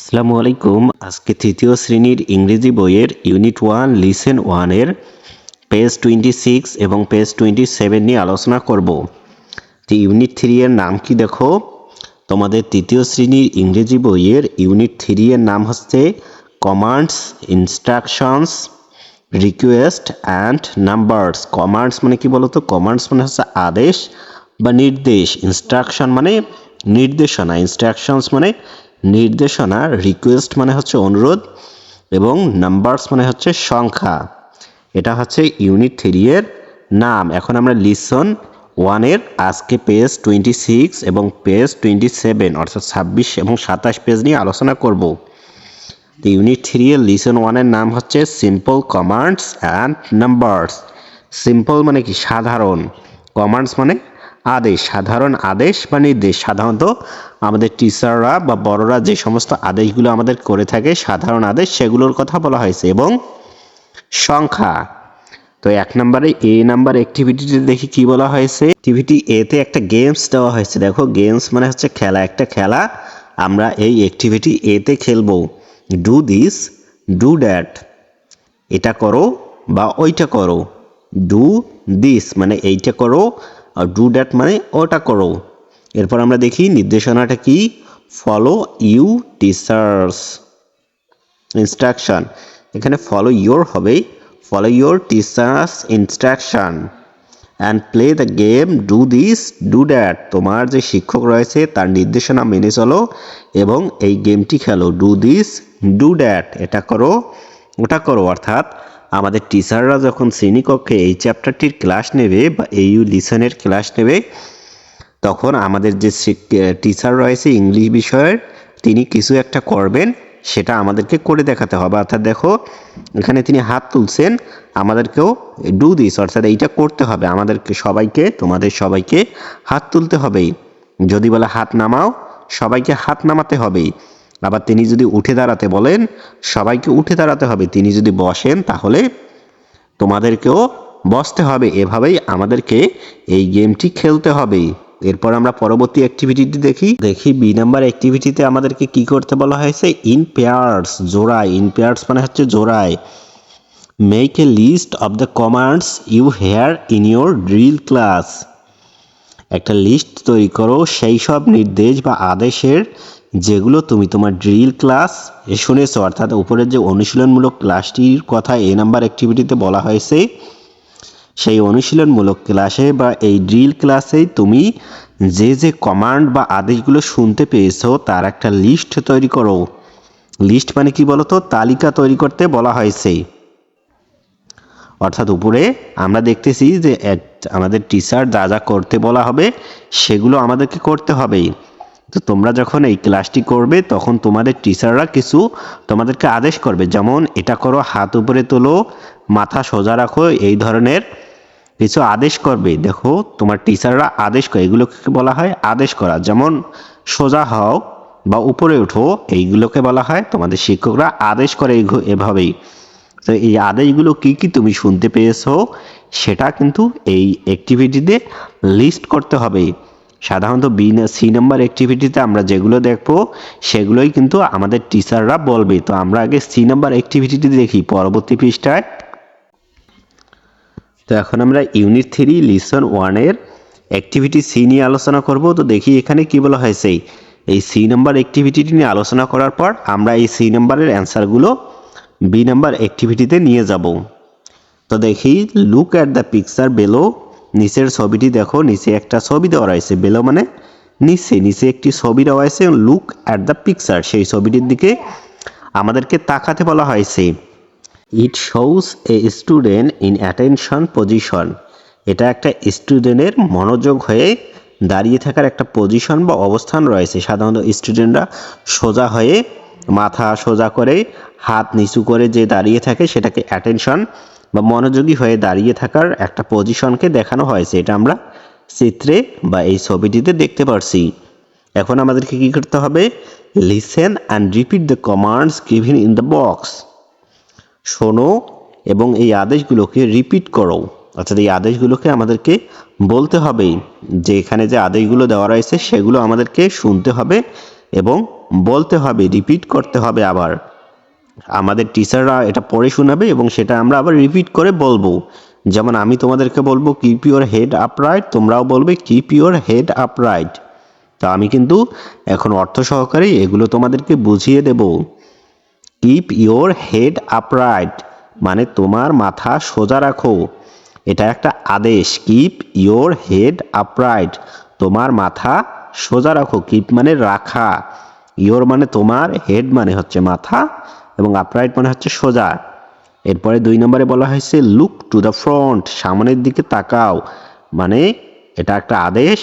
আসসালামু আলাইকুম। আজকে তৃতীয় শ্রেণীর ইংরেজি বইয়ের ইউনিট 1 লিসেন 1 এর পেজ 26 এবং পেজ 27 নিয়ে আলোচনা করব। তো ইউনিট 3 এর নাম কি দেখো, তোমাদের তৃতীয় শ্রেণীর ইংরেজি বইয়ের ইউনিট 3 এর নাম হচ্ছে commands, instructions, request and numbers. Commands মানে কি বলতো? কমান্ডস মানে হচ্ছে আদেশ বা নির্দেশ, ইনস্ট্রাকশন মানে নির্দেশনা, ইনস্ট্রাকশনস মানে নির্দেশনা, রিকোয়েস্ট মানে হচ্ছে অনুরোধ এবং নাম্বারস মানে হচ্ছে সংখ্যা। এটা হচ্ছে ইউনিট 3 এর নাম। এখন আমরা লিসন 1 এর আজকে পেজ 26 এবং পেজ 27 অর্থাৎ 26 এবং 27 পেজ নিয়ে আলোচনা করব। ইউনিট 3 এর লিসন 1 এর নাম হচ্ছে simple commands and numbers. Simple মানে কি? সাধারণ। কমান্ডস মানে আদেশ, সাধারণ আদেশ বা নির্দেশ। সাধারণত আমাদের টিচাররা বা বড়রা যে সমস্ত আদেশগুলো আমাদের করে থাকে, সাধারণ আদেশ, সেগুলোর কথা বলা হয়েছে। এবং সংখ্যা। তো 1 নম্বরে এ নাম্বার অ্যাক্টিভিটিতে দেখি কি বলা হয়েছে। অ্যাক্টিভিটি এ তে একটা গেমস দেওয়া হয়েছে। দেখো, গেমস মানে হচ্ছে খেলা, একটা খেলা আমরা এই অ্যাক্টিভিটি এ তে খেলবো। ডু দিস, ডু দ্যাট, এটা করো বা ওইটা করো। ডু দিস মানে এইটা করো, আর ডু দ্যাট মানে ওটা করো। এরপর আমরা দেখি নির্দেশনাটা কি। Follow you teachers instruction. এখানে ফলো ইউর হবে, follow your teachers instruction and play the game. Do this, do that, তোমার যে শিক্ষক রয়েছে তার নির্দেশনা মেনে চলো এবং এই গেমটি খেলো। ডু দিস, ডু দ্যাট, এটা করো ওটা করো। অর্থাৎ আমাদের টিচাররা যখন শ্রেণীকক্ষে এই চ্যাপ্টারটির ক্লাস নেবে বা এই লিসনের ক্লাস নেবে, তখন আমাদের যে টিচার রয়েছে ইংলিশ বিষয়ের, তিনি কিছু একটা করবেন, সেটা আমাদেরকে করে দেখাতে হবে। অর্থাৎ দেখো, এখানে তিনি হাত তুলছেন, আমাদেরকেও ডু দিস অর্থাৎ এইটা করতে হবে। আমাদেরকে সবাইকে, তোমাদের সবাইকে হাত তুলতে হবে। যদি বলে হাত নামাও, সবাইকে হাত নামাতে হবে। আবার তিনি যদি উঠে দাঁড়াতে বলেন, সবাইকে উঠে দাঁড়াতে হবে। তিনি যদি বসেন, তাহলে তোমাদেরকেও বসতে হবে। এভাবেই আমাদেরকে এই গেমটি খেলতে হবে। এরপর আমরা পরবর্তী অ্যাক্টিভিটিটি দেখি বি নাম্বার অ্যাক্টিভিটিতে আমাদেরকে কি করতে বলা হয়েছে। ইন পেয়ার্স, জোড়ায়। ইন পেয়ার্স মানে হচ্ছে জোড়ায়। Make a list of the commands you hear in your drill class. একটা লিস্ট তৈরি করো সেই সব নির্দেশ বা আদেশের যেগুলো তুমি তোমার ড্রিল ক্লাস শুনেছো। অর্থাৎ উপরের যে অনুশীলনমূলক ক্লাসটির কথা এ নাম্বার অ্যাক্টিভিটিতে বলা হয়েছে, সেই অনুশীলনমূলক ক্লাসে বা এই ড্রিল ক্লাসে তুমি যে যে কমান্ড বা আদেশগুলো শুনতে পেয়েছো তার একটা লিস্ট তৈরি করো। লিস্ট মানে কি বলতো? তালিকা তৈরি করতে বলা হয়েছে। অর্থাৎ উপরে আমরা দেখতেছি যে আমাদের টিচার যা যা করতে বলা হবে সেগুলো আমাদেরকে করতে হবে। তো তোমরা যখন এই ক্লাসটি করবে, তখন তোমাদের টিচাররা কিছু তোমাদেরকে আদেশ করবে, যেমন এটা করো, হাত উপরে তোলো, মাথা সোজা রাখো, এই ধরনের কিছু আদেশ করবে। দেখো, তোমার টিচাররা আদেশ করে, এগুলোকে বলা হয় আদেশ করা। যেমন সোজা হও বা উপরে ওঠো, এইগুলোকে বলা হয়, তোমাদের শিক্ষকরা আদেশ করে এভাবেই। তো এই আদেশগুলো কি কি তুমি শুনতে পেয়েছো, সেটা কিন্তু এই অ্যাক্টিভিটিতে লিস্ট করতে হবে। সাধারণত সি নাম্বার অ্যাক্টিভিটিতে আমরা যেগুলো দেখবো সেগুলোই কিন্তু আমাদের টিচাররা বলবে। তো আমরা আগে সি নাম্বার অ্যাক্টিভিটিটি দেখি পরবর্তী পৃষ্ঠায়। তো এখন আমরা ইউনিট 3 লিসন 1 এর অ্যাক্টিভিটি সি নিয়ে আলোচনা করব। তো দেখি এখানে কি বলা হয়েছে। এই সি নাম্বার অ্যাক্টিভিটিটি নিয়ে আলোচনা করার পর আমরা এই সি নাম্বারের অ্যান্সারগুলো বি নাম্বার অ্যাক্টিভিটিতে নিয়ে যাব। তো দেখি, look at the picture below. নিচের ছবিটি দেখো, নিচে একটা ছবি দেওয়া রয়েছে। বেলো মানে নিচে একটি ছবি দেওয়া হয়েছে। লুক অ্যাট দ্য পিকচার, সেই ছবিটির দিকে আমাদেরকে তাকাতে বলা হয়েছে। It shows a student in attention position. এটা একটা স্টুডেন্টের মনোযোগ হয়ে দাঁড়িয়ে থাকার একটা পজিশন বা অবস্থান রয়েছে। সাধারণত স্টুডেন্টরা সোজা হয়ে, মাথা সোজা করে, হাত নিচু করে যে দাঁড়িয়ে থাকে সেটাকে অ্যাটেনশন বা মনোযোগী হয়ে দাঁড়িয়ে থাকার একটা পজিশনকে দেখানো হয়েছে। এটা আমরা চিত্রে বা এই ছবিটিতে দেখতে পারছি। এখন আমাদেরকে কি করতে হবে? Listen and repeat the commands given in the box. শোনো এবং এই আদেশগুলোকে রিপিট করো। অর্থাৎ এই আদেশগুলোকে আমাদেরকে বলতে হবে, যে এখানে যে আদেশগুলো দেওয়া রয়েছে সেগুলো আমাদেরকে শুনতে হবে এবং বলতে হবে, রিপিট করতে হবে। আবার আমাদের টিচাররা এটা পড়ে শোনাবে এবং সেটা আমরা আবার রিপিট করে বলবো। যেমন আমি তোমাদেরকে বলবো কিপ ইউর হেড আপরাইট, তোমরাও বলবে কিপ ইউর হেড আপরাইট। তো আমি কিন্তু এখন অর্থ সহকারে এগুলো তোমাদেরকে বুঝিয়ে দেব। কিপ ইউর হেড আপরাইট মানে তোমার মাথা সোজা রাখো, এটা একটা আদেশ। কিপ ইউর হেড আপরাইট, তোমার মাথা সোজা রাখো। কিপ মানে রাখা, ইওর মানে তোমার, হেড মানে হচ্ছে মাথা এবং আপরাইট মানে হচ্ছে সোজা। এরপরে 2 নম্বরে বলা হয়েছে লুক টু দ্য ফ্রন্ট, সামনের দিকে তাকাও, মানে এটা একটা আদেশ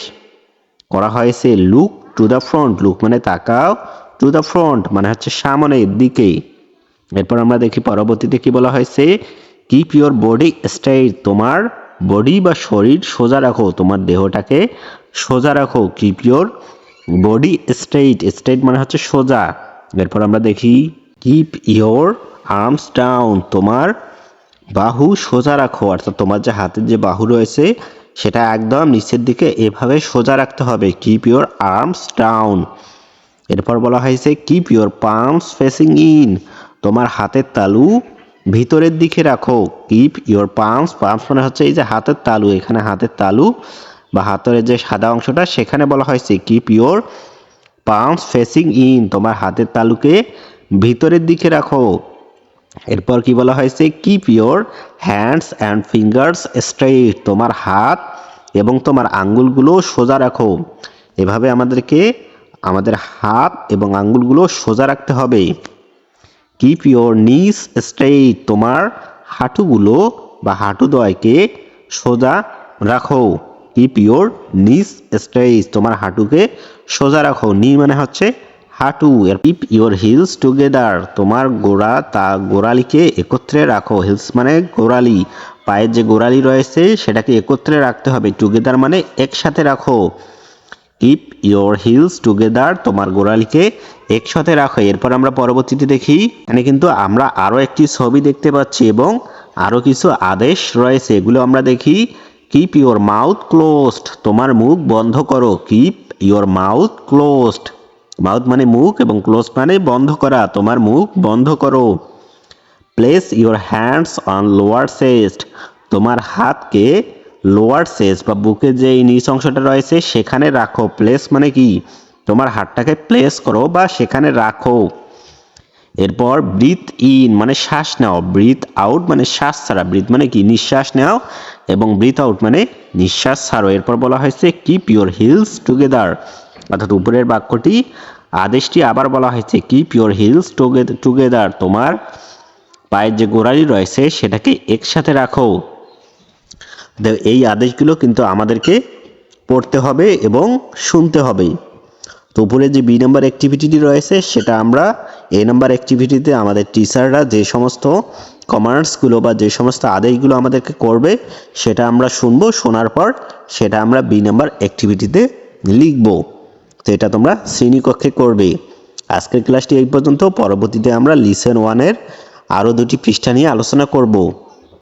করা হয়েছে। Look to the front, look মানে তাকাও, টু দ্য ফ্রন্ট মানে হচ্ছে সামনের দিকে। এরপর আমরা দেখি পরবর্তীতে কি বলা হয়েছে, কিপ ইউর বডি স্ট্রেইট, তোমার বডি বা শরীর সোজা রাখো, তোমার দেহটাকে সোজা রাখো। Keep your body straight, straight মানে হচ্ছে সোজা। এরপর আমরা দেখি কিপ ইউর আর্মস ডাউন, তোমার বাহু সোজা রাখো, অর্থাৎ তোমার যে হাতের যে বাহু রয়েছে সেটা একদম নিচের দিকে এভাবে সোজা রাখতে হবে। Keep your arms down. এরপর বলা হয়েছে keep your palms facing in, তোমার হাতের তালু ভিতরের দিকে রাখো। কিপ ইউর পামস, পামস মানে হচ্ছে এই যে হাতের তালু, এখানে হাতের তালু বা হাতের যে সাদা অংশটা সেখানে বলা হয়েছে keep your palms facing in, তোমার হাতের তালুকে ভিতরের দিকে রাখো। এরপর কি বলা হয়েছে, keep your hands and fingers straight, তোমার হাত এবং তোমার আঙ্গুলগুলো সোজা রাখো। এভাবে আমাদেরকে আমাদের হাত এবং আঙ্গুলগুলো সোজা রাখতে হবে। কিপ ইউর নিস স্ট্রেইট, তোমার হাঁটুগুলো বা হাঁটুদ্বয়কে সোজা রাখো। কিপ ইউর নিস স্ট্রেইট, তোমার হাঁটুকে সোজা রাখো। নি মানে হচ্ছে হাঁটু। কিপ ইউর হিলস টুগেদার, তোমার গোড়ালিকে একত্রে রাখো। হিলস মানে গোড়ালি, পায়ের যে গোড়ালি রয়েছে সেটাকে একত্রে রাখতে হবে। টুগেদার মানে একসাথে রাখো। কিপ ইউর হিলস টুগেদার, তোমার গোড়ালিকে একসাথে রাখো। এরপর আমরা পরবর্তীতে দেখি, এখানে কিন্তু আমরা আরো একটি ছবি দেখতে পাচ্ছি এবং আরো কিছু আদেশ রয়েছে, এগুলো আমরা দেখি। কিপ ইউর মাউথ ক্লোজড, তোমার মুখ বন্ধ করো। Keep your mouth closed, mouth মানে মুখ এবং ক্লোজ মানে বন্ধ করা, তোমার মুখ বন্ধ করো। Place your hands on lower chest, তোমার হাতকে লোয়ার চেস্ট বা বুকের যে নিচ অংশটা রয়েছে সেখানে রাখো। প্লেস মানে কি, তোমার হাতটাকে প্লেস করো বা সেখানে রাখো। এরপর ব্রিথ ইন মানে শ্বাস নাও, ব্রিথ আউট মানে শ্বাস ছাড়া। ব্রিথ মানে কি, নিঃশ্বাস নাও এবং ব্রিথ আউট মানে নিঃশ্বাস ছাড়ো। এরপর বলা হয়েছে কিপ ইউর হিলস টুগেদার, অর্থাৎ উপরের বাক্যটি আদেশটি আবার বলা হয়েছে কিপ ইউর হিলস টুগেদার, তোমার পায়ের যে গোড়ালি রয়েছে সেটাকে একসাথে রাখো। এই আদেশগুলো কিন্তু আমাদেরকে পড়তে হবে এবং শুনতে হবে। তো উপরে যে বি নাম্বার অ্যাক্টিভিটিটি রয়েছে সেটা আমরা এ নাম্বার অ্যাক্টিভিটিতে আমাদের টিচাররা যে সমস্ত কমান্ডসগুলো বা যে সমস্ত আদেশগুলো আমাদেরকে করবে সেটা আমরা শুনবো, শোনার পর সেটা আমরা বি নাম্বার অ্যাক্টিভিটিতে লিখব। তো এটা তোমরা শ্রেণীকক্ষে করবে। আজকের ক্লাসটি এই পর্যন্ত। পরবর্তীতে আমরা লিসেন 1-এর আরও 2টি পৃষ্ঠা নিয়ে আলোচনা করব।